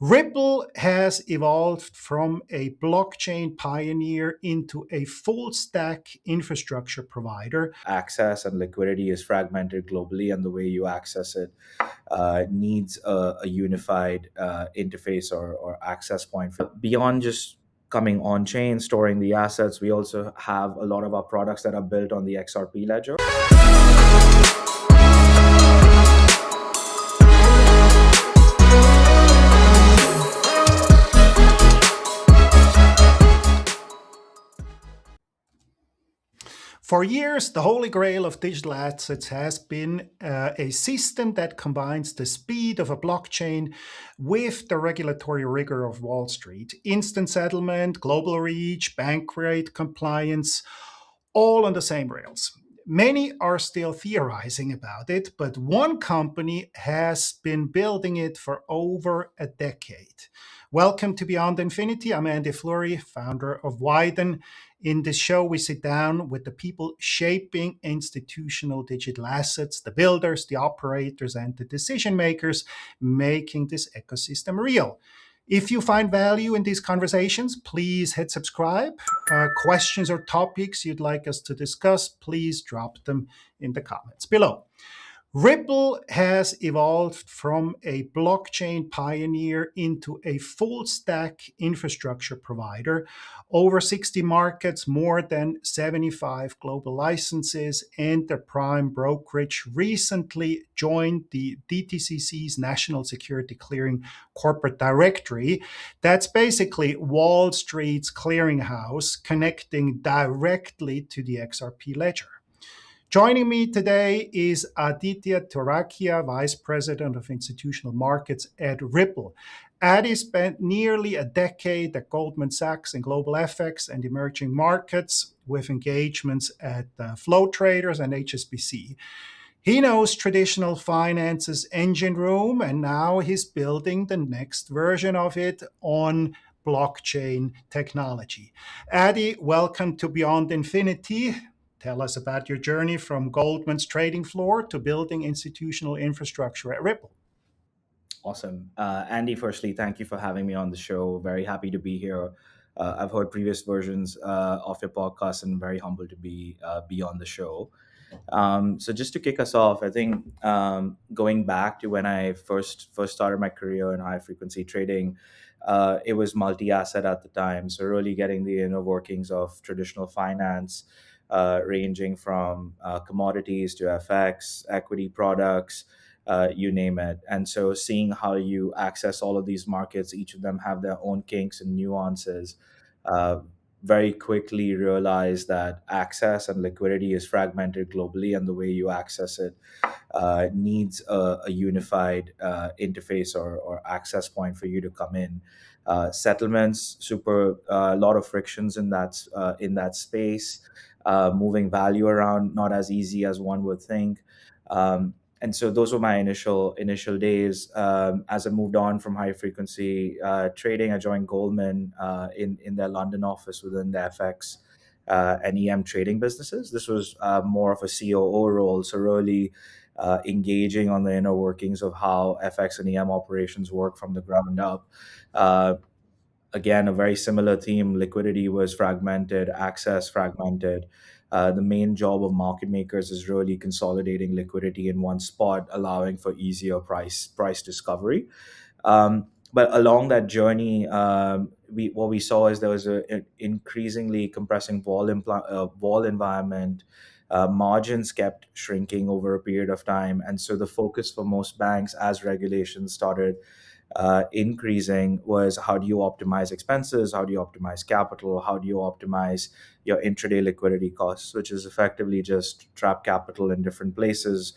Ripple has evolved from a blockchain pioneer into a full stack infrastructure provider. Access and liquidity is fragmented globally, and the way you access it needs a unified interface or access point. Beyond just coming on chain, storing the assets, we also have a lot of our products that are built on the XRP Ledger. For years, the holy grail of digital assets has been a system that combines the speed of a blockchain with the regulatory rigor of Wall Street. Instant settlement, global reach, bank rate compliance, all on the same rails. Many are still theorizing about it, but one company has been building it for over a decade. Welcome to Beyond Infinity. I'm Andy Flury, founder of Wyden. In this show, we sit down with the people shaping institutional digital assets, the builders, the operators, and the decision makers making this ecosystem real. If you find value in these conversations, please hit subscribe. Questions or topics you'd like us to discuss, please drop them in the comments below. Ripple has evolved from a blockchain pioneer into a full stack infrastructure provider. Over 60 markets, more than 75 global licenses, and the prime brokerage recently joined the DTCC's National Security Clearing Corporate Directory. That's basically Wall Street's clearinghouse connecting directly to the XRP Ledger. Joining me today is Aditya Turakhia, Vice President of Institutional Markets at Ripple. Adi spent nearly a decade at Goldman Sachs in global FX and emerging markets with engagements at Flow Traders and HSBC. He knows traditional finance's engine room, and now he's building the next version of it on blockchain technology. Adi, welcome to Beyond Infinity. Tell us about your journey from Goldman's trading floor to building institutional infrastructure at Ripple. Awesome. Andy, firstly, thank you for having me on the show. Very happy to be here. I've heard previous versions of your podcast and very humbled to be on the show. So just to kick us off, I think going back to when I first started my career in high frequency trading, it was multi-asset at the time. So really getting the inner workings of traditional finance, ranging from commodities to FX, equity products, you name it. And so seeing how you access all of these markets, each of them have their own kinks and nuances. Uh, Very quickly realized that access and liquidity is fragmented globally, and the way you access it needs a unified interface or access point for you to come in. Settlements, super a lot of frictions in that space. Moving value around, not as easy as one would think. And so those were my initial days. As I moved on from high frequency trading, I joined Goldman in their London office within the FX and EM trading businesses. This was more of a COO role, so really engaging on the inner workings of how FX and EM operations work from the ground up. Uh, Again, a very similar theme. Liquidity was fragmented, access fragmented. The main job of market makers is really consolidating liquidity in one spot, allowing for easier price discovery. But along that journey, what we saw is there was an increasingly compressing vol environment. Margins kept shrinking over a period of time, and so the focus for most banks, as regulations started increasing, was how do you optimize expenses, how do you optimize capital, how do you optimize your intraday liquidity costs, which is effectively just trap capital in different places,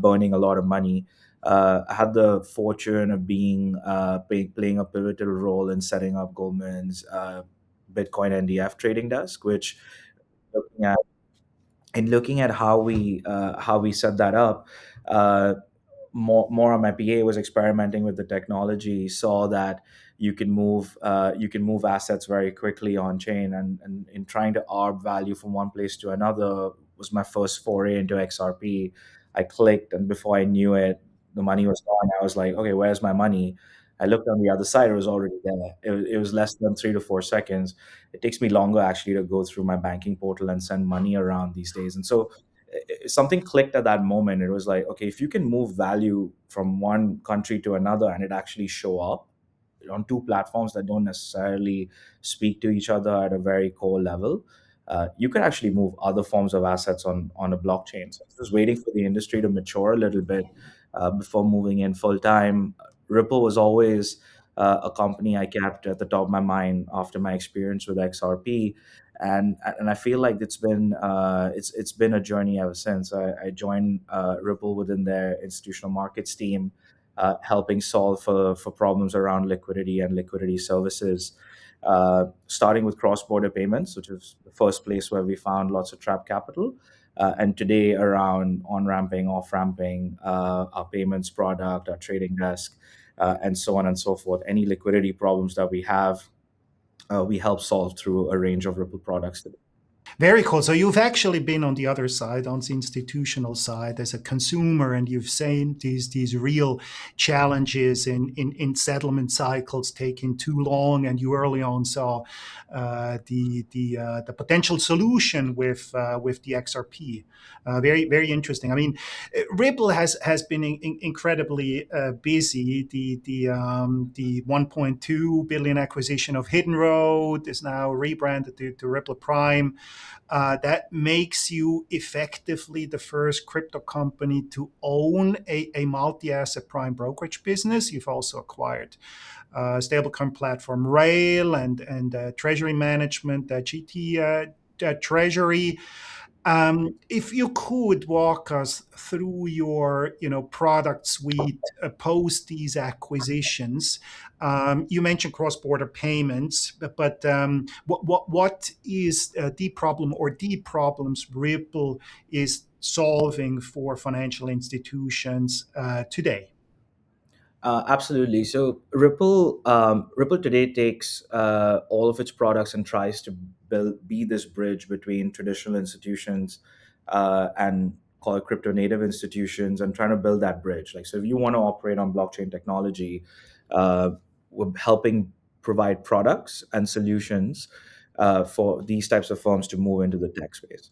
burning a lot of money. I had the fortune of playing a pivotal role in setting up Goldman's Bitcoin NDF trading desk, which looking at looking at how we set that up, uh, more on my PA was experimenting with the technology, saw that you can move assets very quickly on chain, and in trying to arb value from one place to another was my first foray into XRP. I clicked, and before I knew it, the money was gone. I was like, okay, where's my money? I looked on the other side; it was already there. It was less than 3 to 4 seconds. It takes me longer actually to go through my banking portal and send money around these days. And so something clicked at that moment. It was like, okay, if you can move value from one country to another and it actually show up on two platforms that don't necessarily speak to each other at a very core level, you can actually move other forms of assets on a blockchain. So I was waiting for the industry to mature a little bit before moving in full time. Ripple was always a company I kept at the top of my mind after my experience with XRP, and I feel like it's been a journey ever since. I joined Ripple within their institutional markets team, helping solve for problems around liquidity and liquidity services, starting with cross-border payments, which is the first place where we found lots of trapped capital. And today around on-ramping, off-ramping, our payments product, our trading desk, and so on and so forth. Any liquidity problems that we have, we help solve through a range of Ripple products today. Very cool. So you've actually been on the other side, on the institutional side, as a consumer, and you've seen these real challenges in settlement cycles taking too long, and you early on saw the potential solution with the XRP. Very interesting. I mean, Ripple has been incredibly busy. The 1.2 billion acquisition of Hidden Road is now rebranded to Ripple Prime. That makes you effectively the first crypto company to own a multi-asset prime brokerage business. You've also acquired stablecoin platform Rail and treasury management, GT Treasury. If you could walk us through your product suite post these acquisitions. You mentioned cross-border payments, but what is the problem or the problems Ripple is solving for financial institutions today? Absolutely. So Ripple today takes all of its products and tries to be this bridge between traditional institutions and call it crypto native institutions, and trying to build that bridge. Like, so if you want to operate on blockchain technology, uh, we're helping provide products and solutions for these types of firms to move into the tech space.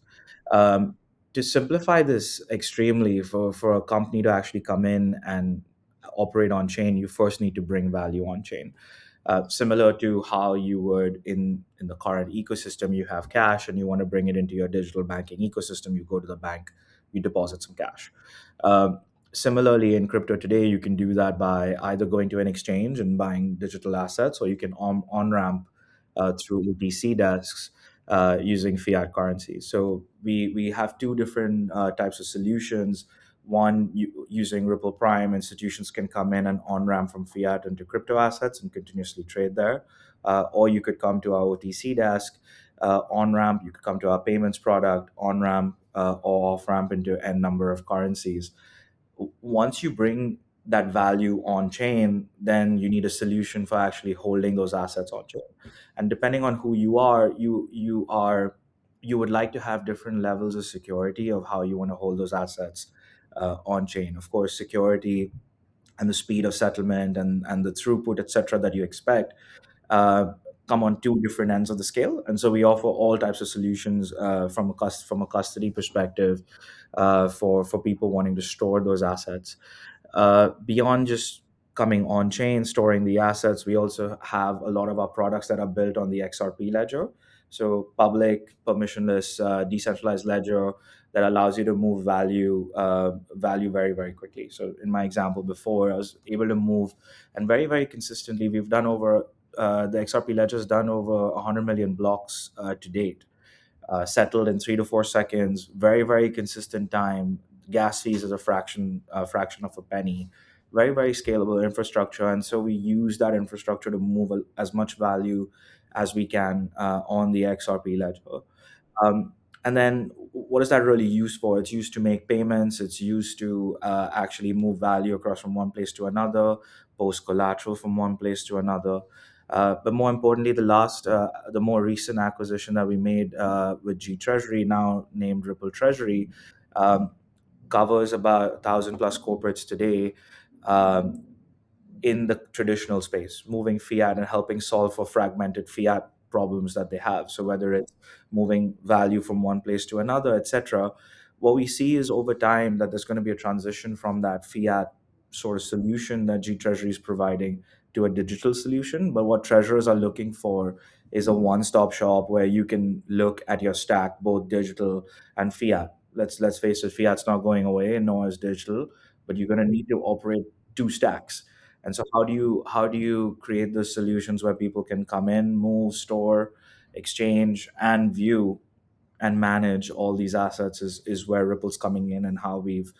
Um, to simplify this extremely, for a company to actually come in and operate on chain, you first need to bring value on chain. Similar to how you would in the current ecosystem, you have cash and you want to bring it into your digital banking ecosystem, you go to the bank, you deposit some cash. Um, Similarly, in crypto today, you can do that by either going to an exchange and buying digital assets, or you can on ramp through OTC desks using fiat currency. So we have two different types of solutions. One, using Ripple Prime, institutions can come in and on ramp from fiat into crypto assets and continuously trade there. Or you could come to our OTC desk, on ramp. You could come to our payments product, on ramp or off ramp into n number of currencies. Once you bring that value on chain, then you need a solution for actually holding those assets on chain. And depending on who you are, you would like to have different levels of security of how you want to hold those assets on chain. Of course, security and the speed of settlement and the throughput, etc., that you expect uh, come on two different ends of the scale. And so we offer all types of solutions from a custody perspective for people wanting to store those assets. Beyond just coming on chain, storing the assets, we also have a lot of our products that are built on the XRP ledger. So public, permissionless, decentralized ledger that allows you to move value very, very quickly. So in my example before, I was able to move, and very, very consistently, we've done over the XRP ledger has done over 100 million blocks to date, settled in 3 to 4 seconds, very, very consistent time. Gas fees is a fraction of a penny. Very, very scalable infrastructure, and so we use that infrastructure to move as much value as we can on the XRP ledger. Um, and then, what is that really used for? It's used to make payments. It's used to actually move value across from one place to another, post collateral from one place to another. But more importantly, the more recent acquisition that we made with G Treasury, now named Ripple Treasury, um, covers about 1,000 plus corporates today. Um, in the traditional space, moving fiat and helping solve for fragmented fiat problems that they have. So whether it's moving value from one place to another, etc., what we see is over time that there's going to be a transition from that fiat sort of solution that G Treasury is providing to a digital solution. But what treasurers are looking for is a one-stop shop where you can look at your stack, both digital and fiat. Let's face it, fiat's not going away, and nor is digital, but you're going to need to operate two stacks. And so how do you create the solutions where people can come in, move, store, exchange, and view and manage all these assets is where Ripple's coming in, and how we've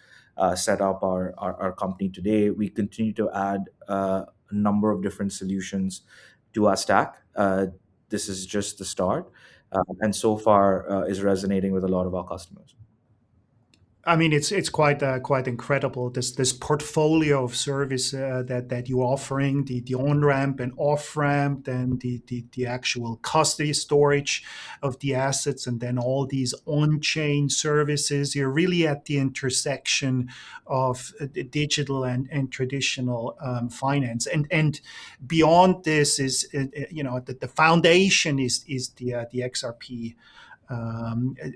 set up our company today. We continue to add a number of different solutions to our stack. This is just the start, and so far is resonating with a lot of our customers. I mean, it's quite incredible, this portfolio of service that you're offering, the on ramp and off ramp, and the actual custody storage of the assets, and then all these on chain services. You're really at the intersection of the digital and traditional finance, and beyond this is the foundation is the XRP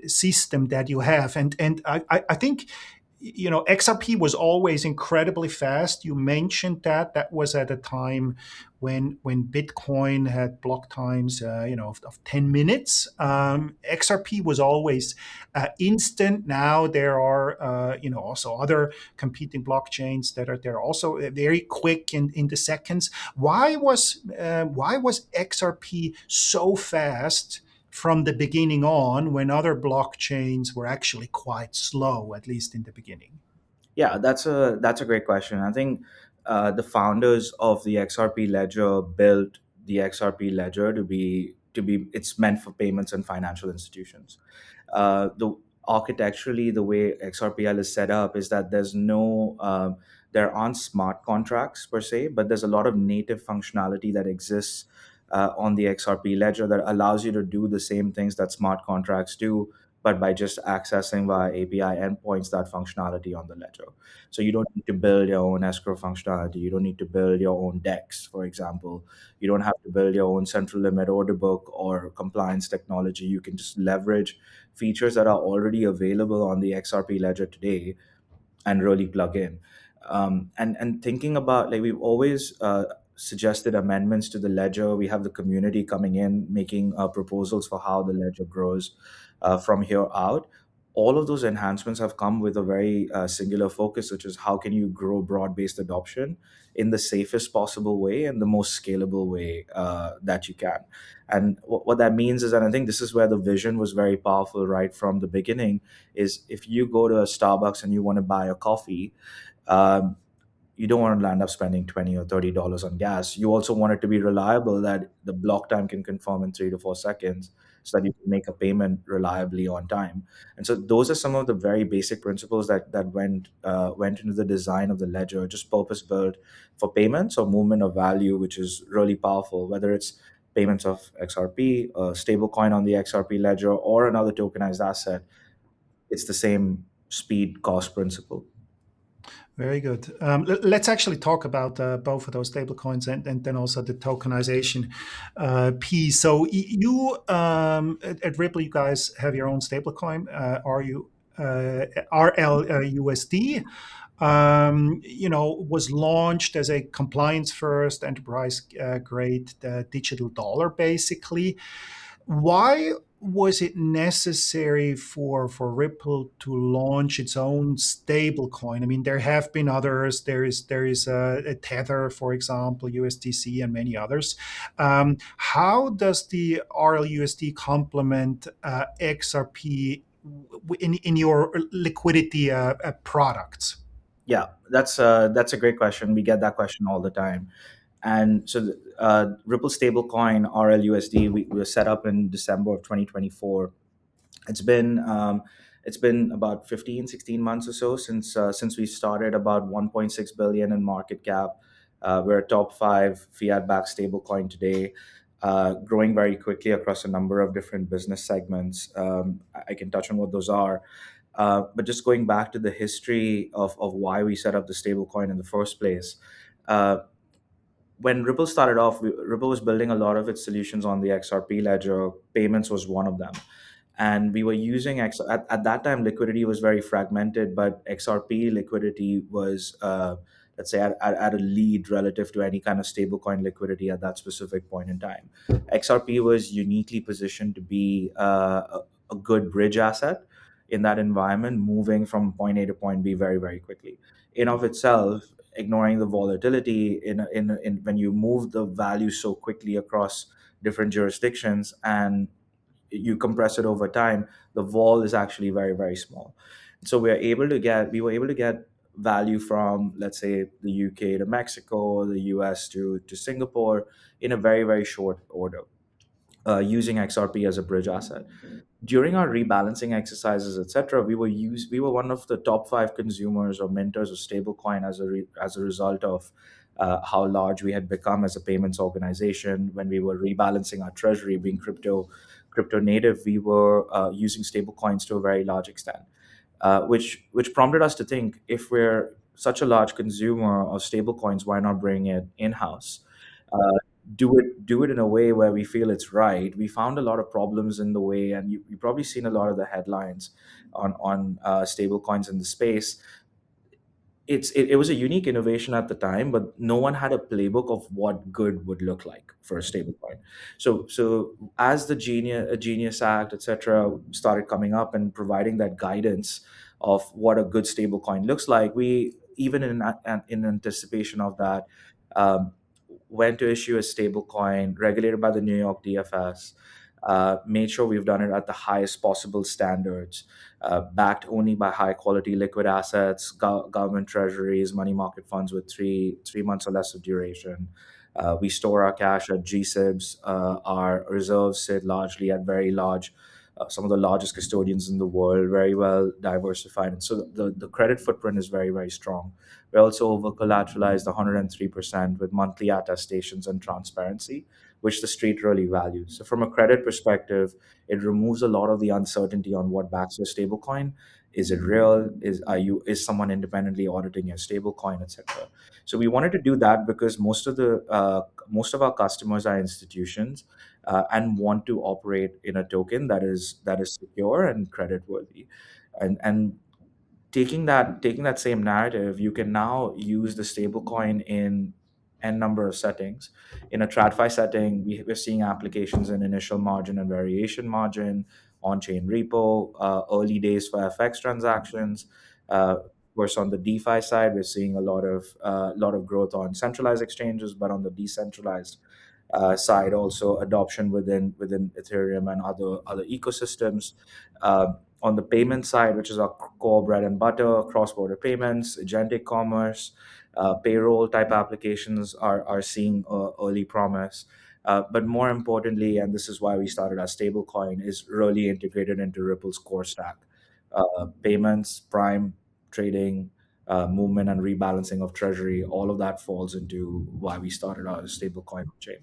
system that you have. And I think XRP was always incredibly fast. You mentioned that was at a time when Bitcoin had block times of 10 minutes. XRP was always instant. Now there are also other competing blockchains that are there also very quick in the seconds. Why was XRP so fast from the beginning on, when other blockchains were actually quite slow, at least in the beginning? Yeah, that's a great question. I think the founders of the XRP Ledger built the XRP Ledger to be it's meant for payments and financial institutions. The Architecturally, the way XRPL is set up is that there aren't smart contracts per se, but there's a lot of native functionality that exists on the XRP Ledger that allows you to do the same things that smart contracts do, but by just accessing via API endpoints that functionality on the ledger. So you don't need to build your own escrow functionality. You don't need to build your own DEX, for example. You don't have to build your own central limit order book or compliance technology. You can just leverage features that are already available on the XRP ledger today and really plug in. And thinking about, like, we've always suggested amendments to the ledger. We have the community coming in, making proposals for how the ledger grows from here out. All of those enhancements have come with a very singular focus, which is how can you grow broad-based adoption in the safest possible way and the most scalable way that you can. And what that means is, and I think this is where the vision was very powerful right from the beginning, is if you go to a Starbucks and you want to buy a coffee, um, you don't want to land up spending $20 or $30 on gas. You also want it to be reliable, that the block time can confirm in 3 to 4 seconds, so that you can make a payment reliably on time. And so those are some of the very basic principles that went into the design of the ledger, just purpose built for payments or movement of value, which is really powerful. Whether it's payments of XRP, a stablecoin on the XRP ledger, or another tokenized asset, it's the same speed cost principle. Very good. Let's actually talk about both of those stablecoins, and then also the tokenization piece. So you at Ripple, you guys have your own stablecoin, RLUSD. Was launched as a compliance first enterprise grade digital dollar, basically. Why was it necessary for Ripple to launch its own stable coin? I mean, there have been others. There is a Tether, for example, USDC, and many others. How does the RLUSD complement XRP in your liquidity products? Yeah, that's a great question. We get that question all the time. And so, Ripple stablecoin RLUSD, we were set up in December of 2024. It's been it's been about 15, 16 months or so since we started. About 1.6 billion in market cap. We're a top five fiat-backed stablecoin today, growing very quickly across a number of different business segments. I can touch on what those are. But just going back to the history of why we set up the stablecoin in the first place, uh, when Ripple started off, Ripple was building a lot of its solutions on the XRP ledger. Payments was one of them, and we were using at that time liquidity was very fragmented, but XRP liquidity was let's say at a lead relative to any kind of stablecoin liquidity at that specific point in time. XRP was uniquely positioned to be a good bridge asset in that environment, moving from point A to point B very, very quickly. In of itself, ignoring the volatility in when you move the value so quickly across different jurisdictions and you compress it over time, the vol is actually very, very small. So we were able to get value from, let's say, the UK to Mexico, the US to Singapore in a very, very short order, using XRP as a bridge asset. During our rebalancing exercises, etc., we were one of the top five consumers or minters of stablecoin as a result of how large we had become as a payments organization. When we were rebalancing our treasury, being crypto native, we were using stablecoins to a very large extent, which prompted us to think, if we're such a large consumer of stablecoins, why not bring it in house? Do it in a way where we feel it's right. We found a lot of problems in the way, and you've probably seen a lot of the headlines on stable coins in the space. It was a unique innovation at the time, but no one had a playbook of what good would look like for a stablecoin. So as the Genius Act, etc., started coming up and providing that guidance of what a good stablecoin looks like, we, even in anticipation of that, um, went to issue a stablecoin regulated by the New York DFS. Made sure we've done it at the highest possible standards, backed only by high quality liquid assets, government treasuries, money market funds with three months or less of duration. We store our cash at GSIBs. Our reserves sit largely at very large, some of the largest custodians in the world, very well diversified. And so the credit footprint is very, very strong. We also over collateralized 103% with monthly attestations and transparency, which the street really values. So from a credit perspective, it removes a lot of the uncertainty on what backs your stablecoin. Is it real? Is someone independently auditing your stablecoin, etc.? So we wanted to do that because most of our customers are institutions, and want to operate in a token that is secure and credit worthy. And taking that same narrative, you can now use the stablecoin in n number of settings. In a TradFi setting, we're seeing applications in initial margin and variation margin, on-chain repo, early days for FX transactions. Of course, on the DeFi side, we're seeing a lot of growth on centralized exchanges, but on the decentralized side, also adoption within Ethereum and other ecosystems. On the payment side, which is our core bread and butter, cross-border payments, agentic commerce, payroll type applications are seeing early promise. But more importantly, and this is why we started our stablecoin, is really integrated into Ripple's core stack. Payments, prime, trading, movement, and rebalancing of treasury, all of that falls into why we started our stablecoin chain.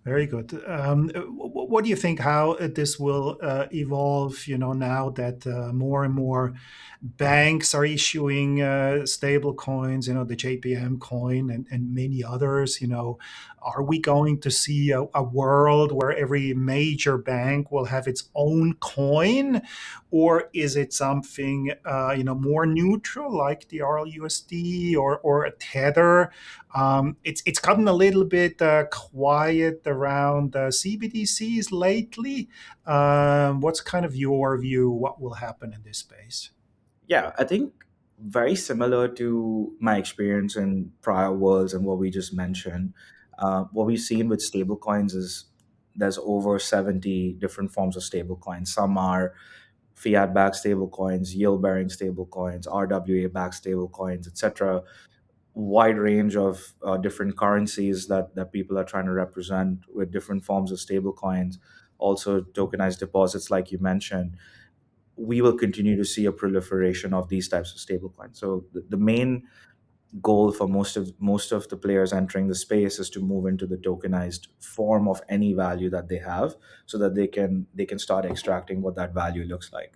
Very good. What do you think how this will evolve? Now that more and more banks are issuing stable coins, the JPM coin and many others. Are we going to see a world where every major bank will have its own coin, or is it something more neutral like the RLUSD or a Tether? It's gotten a little bit quiet around CBDCs lately. What's kind of your view? What will happen in this space? Yeah, I think very similar to my experience in prior worlds and what we just mentioned. What we've seen with stablecoins is there's over 70 different forms of stablecoins. Some are fiat-backed stablecoins, yield-bearing stablecoins, RWA-backed stablecoins, etc. Wide range of different currencies that people are trying to represent with different forms of stablecoins. Also, tokenized deposits, like you mentioned. We will continue to see a proliferation of these types of stablecoins. So the main goal for most of the players entering the space is to move into the tokenized form of any value that they have, so that they can start extracting what that value looks like.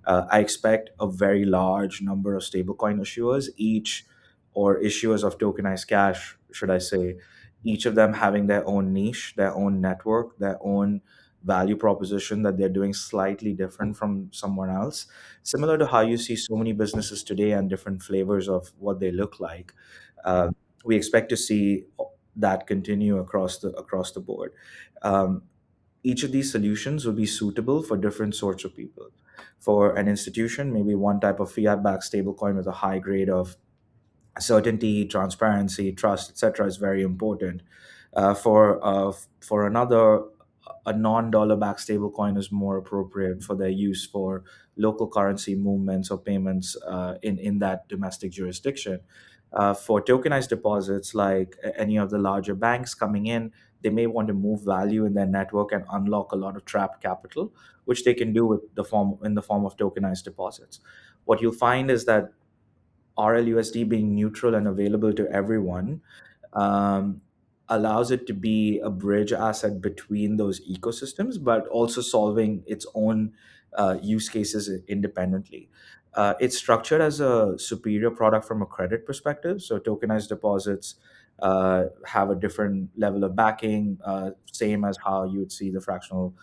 I expect a very large number of stablecoin issuers, each or issuers of tokenized cash, should I say, each of them having their own niche, their own network, their own value proposition that they're doing slightly different from someone else. Similar to how you see so many businesses today and different flavors of what they look like. Uh, we expect to see that continue across the board. Um, each of these solutions will be suitable for different sorts of people. For an institution, maybe one type of fiat-backed stablecoin with a high grade of certainty, transparency, trust, etc., is very important. For another, a non-dollar backed stablecoin is more appropriate for their use for local currency movements or payments in that domestic jurisdiction. For tokenized deposits, like any of the larger banks coming in, they may want to move value in their network and unlock a lot of trapped capital, which they can do with the form of tokenized deposits. What you'll find is that RLUSD being neutral and available to everyone um, allows it to be a bridge asset between those ecosystems, but also solving its own use cases independently. It's structured as a superior product from a credit perspective. So tokenized deposits have a different level of backing, same as how you would see the fractional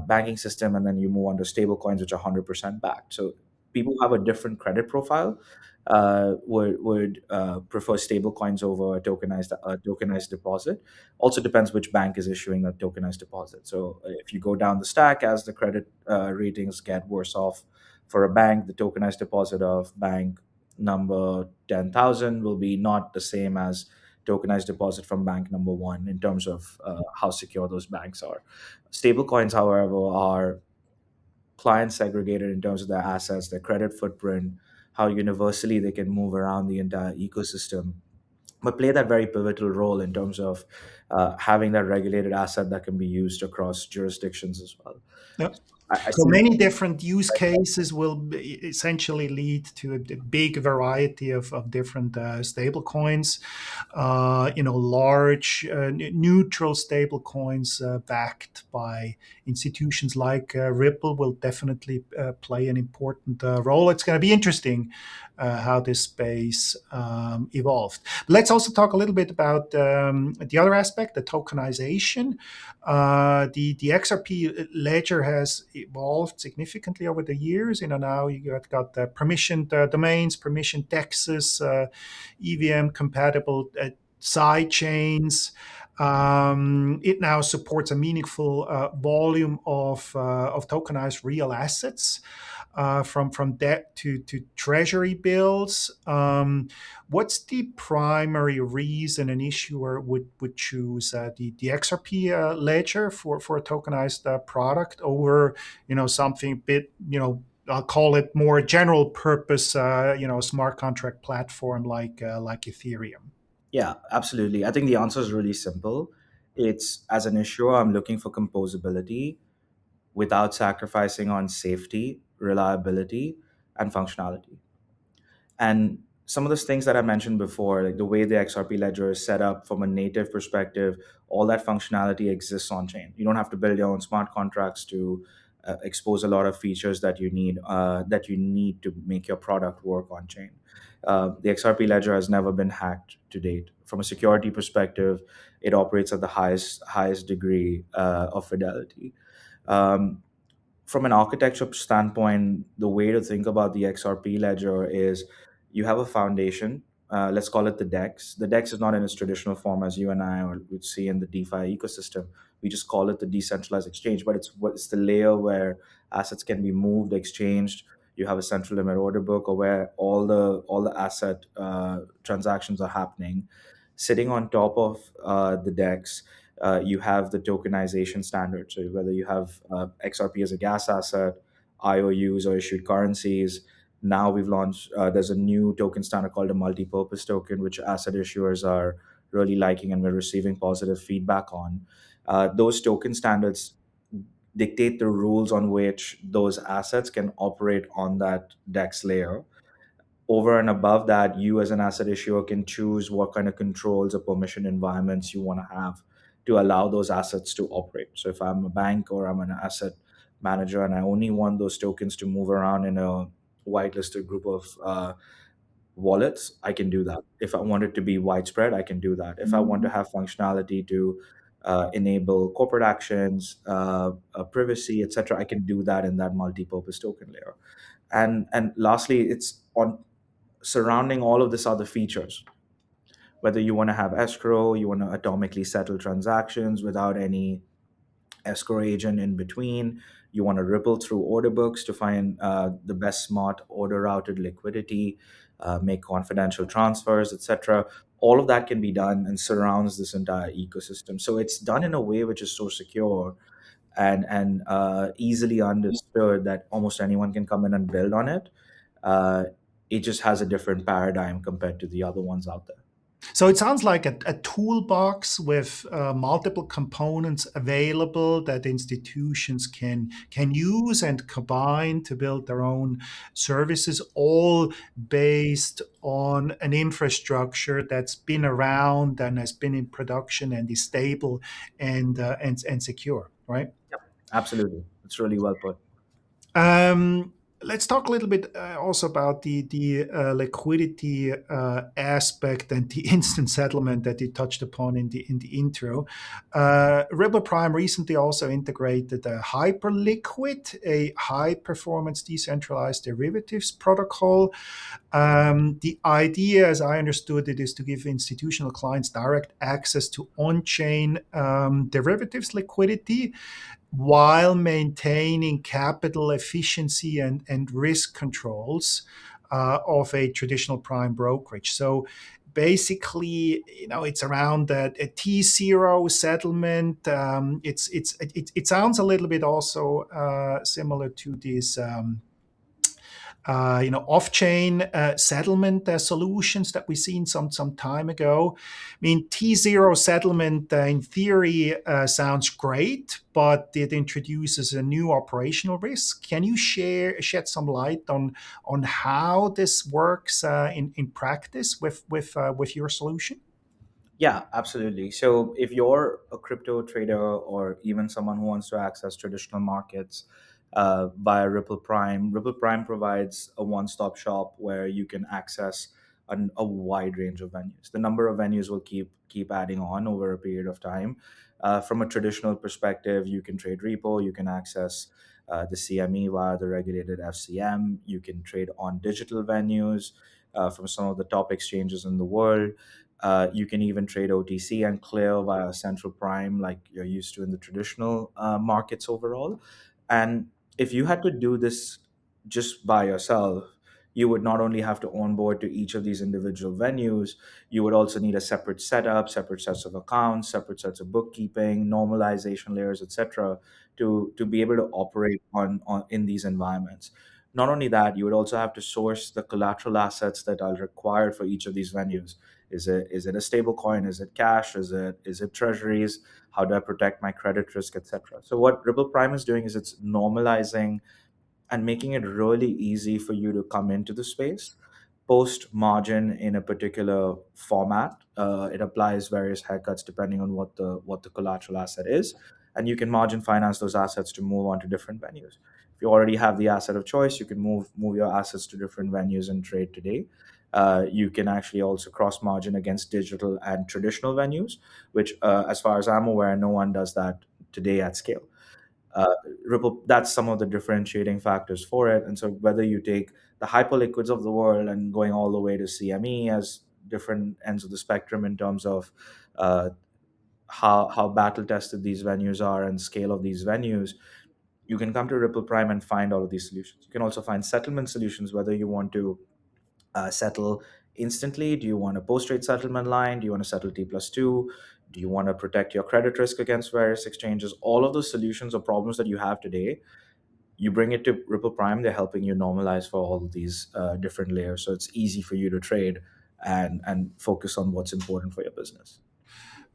banking system, and then you move on to stable coins, which are 100% backed. So people who have a different credit profile would prefer stable coins over a tokenized deposit. Also depends which bank is issuing a tokenized deposit. So if you go down the stack as the credit ratings get worse off for a bank, the tokenized deposit of bank number 10,000 will be not the same as tokenized deposit from bank number one in terms of how secure those banks are. Stable coins, however, are client segregated in terms of their assets, their credit footprint, how universally they can move around the entire ecosystem, but play that very pivotal role in terms of having that regulated asset that can be used across jurisdictions as well. Yep. I So see. many different use cases will essentially lead to a big variety of different stable coins. Large neutral stable coins backed by institutions like Ripple will definitely play an important role. It's going to be interesting how this space evolved. Let's also talk a little bit about the other aspect, the tokenization. The XRP ledger has evolved significantly over the years. Now you got the permissioned domains, permissioned dexes, EVM compatible side chains. It now supports a meaningful volume of tokenized real assets, from debt to treasury bills. What's the primary reason an issuer would choose the XRP ledger for a tokenized product over something a bit, I'll call it more general purpose, smart contract platform like Ethereum? Yeah, absolutely. I think the answer is really simple. It's, as an issuer, I'm looking for composability without sacrificing on safety, reliability, and functionality. And some of those things that I mentioned before, like the way the XRP ledger is set up from a native perspective, all that functionality exists on chain. You don't have to build your own smart contracts to expose a lot of features that you need to make your product work on chain. The XRP ledger has never been hacked to date. From a security perspective, it operates at the highest degree of fidelity. Um, from an architecture standpoint, the way to think about the XRP ledger is you have a foundation. Let's call it the DEX. The DEX is not in its traditional form as you and I would see in the DeFi ecosystem. We just call it the decentralized exchange, but it's the layer where assets can be moved, exchanged. You have a central limit order book, or where all the asset transactions are happening. Sitting on top of the DEX, you have the tokenization standard. So whether you have XRP as a gas asset, IOUs or issued currencies. Now we've launched. There's a new token standard called a multi-purpose token, which asset issuers are really liking, and we're receiving positive feedback on. Those token standards dictate the rules on which those assets can operate on that DEX layer. Over and above that, you as an asset issuer can choose what kind of controls or permission environments you want to have to allow those assets to operate. So if I'm a bank or I'm an asset manager and I only want those tokens to move around in a whitelisted group of wallets, I can do that. If I want it to be widespread, I can do that. If I want to have functionality to enable corporate actions, privacy, etc., I can do that in that multi-purpose token layer. And lastly, it's on surrounding all of this other features. Whether you want to have escrow, you want to atomically settle transactions without any escrow agent in between. You want to ripple through order books to find the best smart order routed liquidity, make confidential transfers, etc. All of that can be done and surrounds this entire ecosystem. So it's done in a way which is so secure and easily understood that almost anyone can come in and build on it. Uh, it just has a different paradigm compared to the other ones out there. So it sounds like a toolbox with multiple components available that institutions can use and combine to build their own services, all based on an infrastructure that's been around and has been in production and is stable and secure, right? Yep, absolutely. It's really well put. Um, let's talk a little bit also about the liquidity aspect and the instant settlement that you touched upon in the intro. Ripple Prime recently also integrated a Hyperliquid, a high performance decentralized derivatives protocol. The idea, as I understood it, is to give institutional clients direct access to on-chain derivatives liquidity while maintaining capital efficiency and risk controls of a traditional prime brokerage. So basically, it's around a T0 settlement. It sounds a little bit also similar to this. Off-chain settlement solutions that we seen some time ago. I mean, T0 settlement in theory sounds great, but it introduces a new operational risk. Can you shed some light on how this works in practice with your solution? Yeah, absolutely. So if you're a crypto trader or even someone who wants to access traditional markets via Ripple Prime provides a one-stop shop where you can access a wide range of venues. The number of venues will keep adding on over a period of time. From a traditional perspective, you can trade repo, you can access the CME via the regulated FCM, you can trade on digital venues from some of the top exchanges in the world. You can even trade OTC and clear via central prime like you're used to in the traditional markets overall. And if you had to do this just by yourself, you would not only have to onboard to each of these individual venues, you would also need a separate setup, separate sets of accounts, separate sets of bookkeeping, normalization layers, etc., to be able to operate on in these environments. Not only that, you would also have to source the collateral assets that are required for each of these venues. Is it a stable coin? Is it cash? Is it treasuries? How do I protect my credit risk, etc.? So what Ripple Prime is doing is it's normalizing and making it really easy for you to come into the space, post margin in a particular format. It applies various haircuts depending on what the collateral asset is, and you can margin finance those assets to move on to different venues. If you already have the asset of choice, you can move your assets to different venues and trade today. You can actually also cross margin against digital and traditional venues, which, as far as I'm aware, no one does that today at scale. uh, Ripple, that's some of the differentiating factors for it. And so whether you take the hyperliquids of the world and going all the way to CME as different ends of the spectrum in terms of uh, how battle tested these venues are and scale of these venues, you can come to Ripple Prime and find all of these solutions. You can also find settlement solutions, whether you want to settle instantly. Do you want a post trade settlement line? Do you want to settle T+2? Do you want to protect your credit risk against various exchanges? All of those solutions or problems that you have today, you bring it to Ripple Prime. They're helping you normalize for all of these different layers, so it's easy for you to trade and focus on what's important for your business.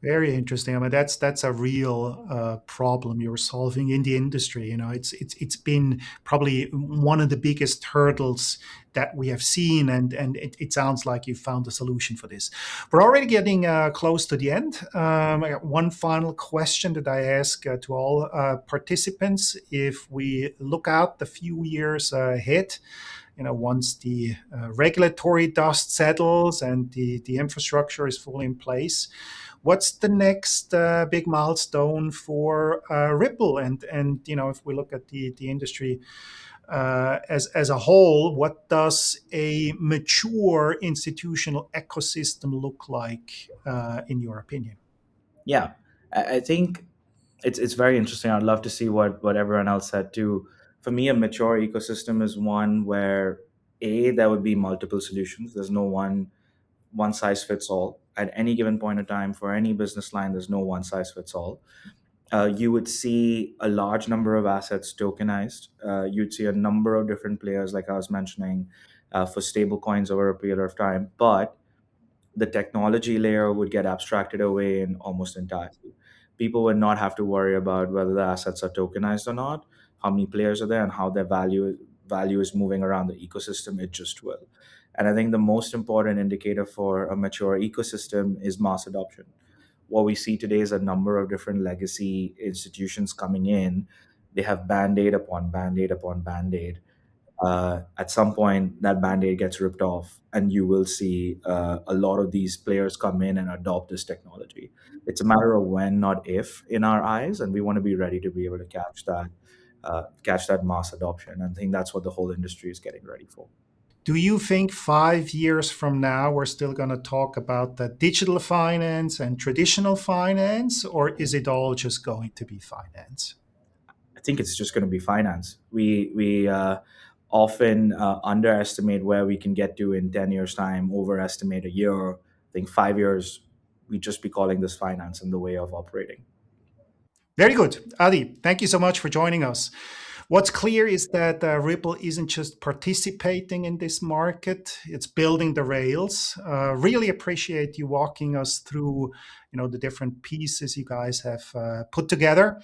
Very interesting. I mean, that's a real problem you're solving in the industry. It's been probably one of the biggest hurdles that we have seen, and it sounds like you found a solution for this. We're already getting close to the end. I got one final question that I ask to all participants. If we look out the few years ahead, once the regulatory dust settles and the infrastructure is fully in place, what's the next big milestone for Ripple? And if we look at the industry as a whole, what does a mature institutional ecosystem look like in your opinion? Yeah, I think it's very interesting. I'd love to see what everyone else said too. For me, a mature ecosystem is one where there would be multiple solutions. There's no one size fits all at any given point in time for any business line. There's no one size fits all. You would see a large number of assets tokenized. You'd see a number of different players, like I was mentioning, for stable coins over a period of time. But the technology layer would get abstracted away in almost entirely. People would not have to worry about whether the assets are tokenized or not, how many players are there, and how their value is moving around the ecosystem. It just will. And I think the most important indicator for a mature ecosystem is mass adoption. What we see today is a number of different legacy institutions coming in. They have band aid upon band aid upon band aid. At some point, that band aid gets ripped off, and you will see a lot of these players come in and adopt this technology. It's a matter of when, not if, in our eyes, and we want to be ready to be able to catch that mass adoption. And I think that's what the whole industry is getting ready for. Do you think 5 years from now we're still going to talk about the digital finance and traditional finance, or is it all just going to be finance? I think it's just going to be finance. We often underestimate where we can get to in 10 years' time, overestimate a year. I think 5 years, we just be calling this finance in the way of operating. Very good. Adi, thank you so much for joining us. What's clear is that Ripple isn't just participating in this market, it's building the rails. Really appreciate you walking us through the different pieces you guys have put together.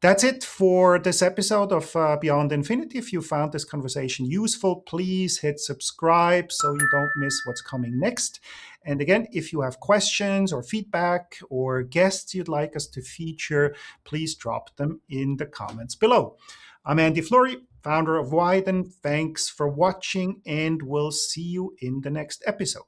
That's it for this episode of Beyond Infinity. If you found this conversation useful, please hit subscribe so you don't miss what's coming next. And again, if you have questions or feedback or guests you'd like us to feature, please drop them in the comments below. I'm Andy Flury, founder of Wyden. Thanks for watching, and we'll see you in the next episode.